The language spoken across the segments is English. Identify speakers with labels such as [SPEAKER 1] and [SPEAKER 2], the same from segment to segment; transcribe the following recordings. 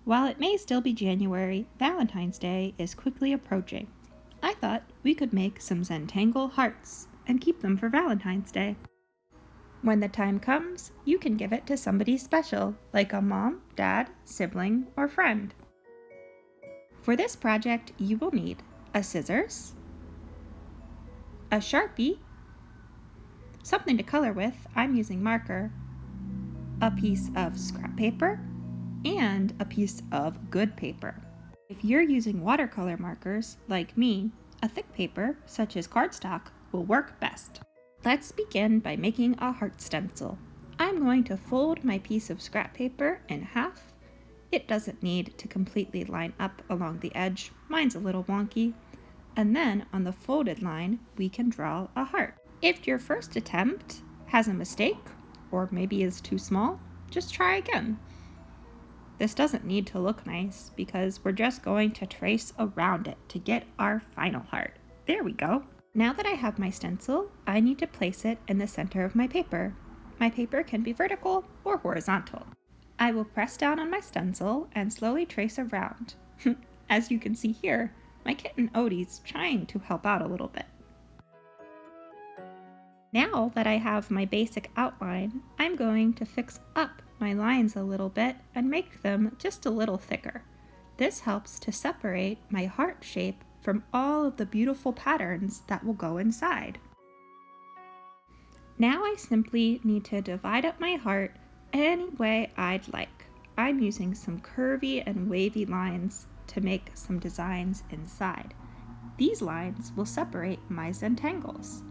[SPEAKER 1] While it may still be January, Valentine's Day is quickly approaching. I thought we could make some Zentangle hearts and keep them for Valentine's Day. When the time comes, you can give it to somebody special, like a mom, dad, sibling, or friend. For this project, you will need a scissors, a Sharpie, something to color with, I'm using marker, a piece of scrap paper, and a piece of good paper. If you're using watercolor markers, like me, a thick paper, such as cardstock, will work best. Let's begin by making a heart stencil. I'm going to fold my piece of scrap paper in half. It doesn't need to completely line up along the edge, mine's a little wonky. And then on the folded line, we can draw a heart. If your first attempt has a mistake, or maybe is too small, just try again. This doesn't need to look nice because we're just going to trace around it to get our final heart. There we go. Now that I have my stencil, I need to place it in the center of my paper. My paper can be vertical or horizontal. I will press down on my stencil and slowly trace around. As you can see here, my kitten Odie's trying to help out a little bit. Now that I have my basic outline, I'm going to fix up my lines a little bit and make them just a little thicker. This helps to separate my heart shape from all of the beautiful patterns that will go inside. Now I simply need to divide up my heart any way I'd like. I'm using some curvy and wavy lines to make some designs inside. These lines will separate my Zentangles.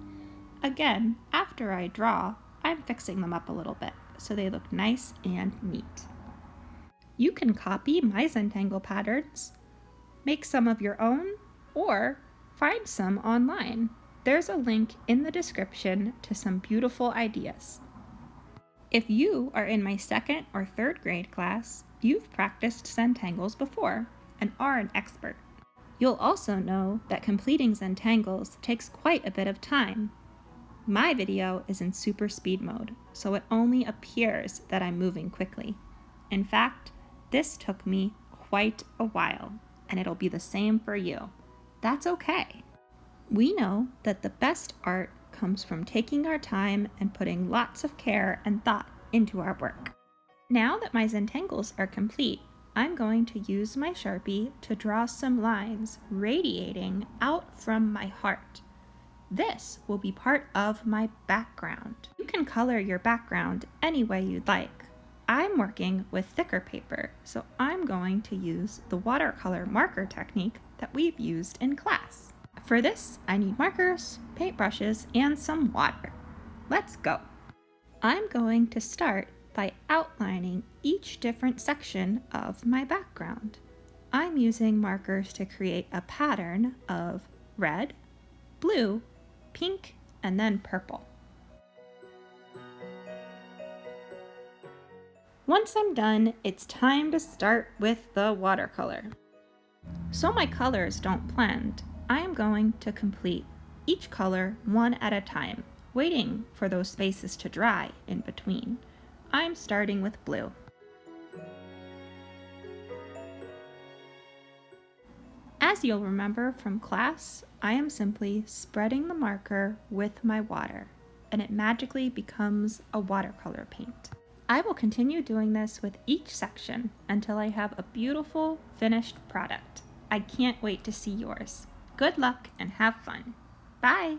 [SPEAKER 1] Again, after I draw, I'm fixing them up a little bit so they look nice and neat. You can copy my Zentangle patterns, make some of your own, or find some online. There's a link in the description to some beautiful ideas. If you are in my 2nd or 3rd grade class, you've practiced Zentangles before and are an expert. You'll also know that completing Zentangles takes quite a bit of time. My video is in super speed mode, so it only appears that I'm moving quickly. In fact, this took me quite a while, and it'll be the same for you. That's okay. We know that the best art comes from taking our time and putting lots of care and thought into our work. Now that my Zentangles are complete, I'm going to use my Sharpie to draw some lines radiating out from my heart. This will be part of my background. You can color your background any way you'd like. I'm working with thicker paper, so I'm going to use the watercolor marker technique that we've used in class. For this, I need markers, paintbrushes, and some water. Let's go. I'm going to start by outlining each different section of my background. I'm using markers to create a pattern of red, blue, pink, and then purple. Once I'm done, it's time to start with the watercolor. So my colors don't blend, I am going to complete each color one at a time, waiting for those spaces to dry in between. I'm starting with blue. As you'll remember from class, I am simply spreading the marker with my water, and it magically becomes a watercolor paint. I will continue doing this with each section until I have a beautiful finished product. I can't wait to see yours. Good luck and have fun. Bye!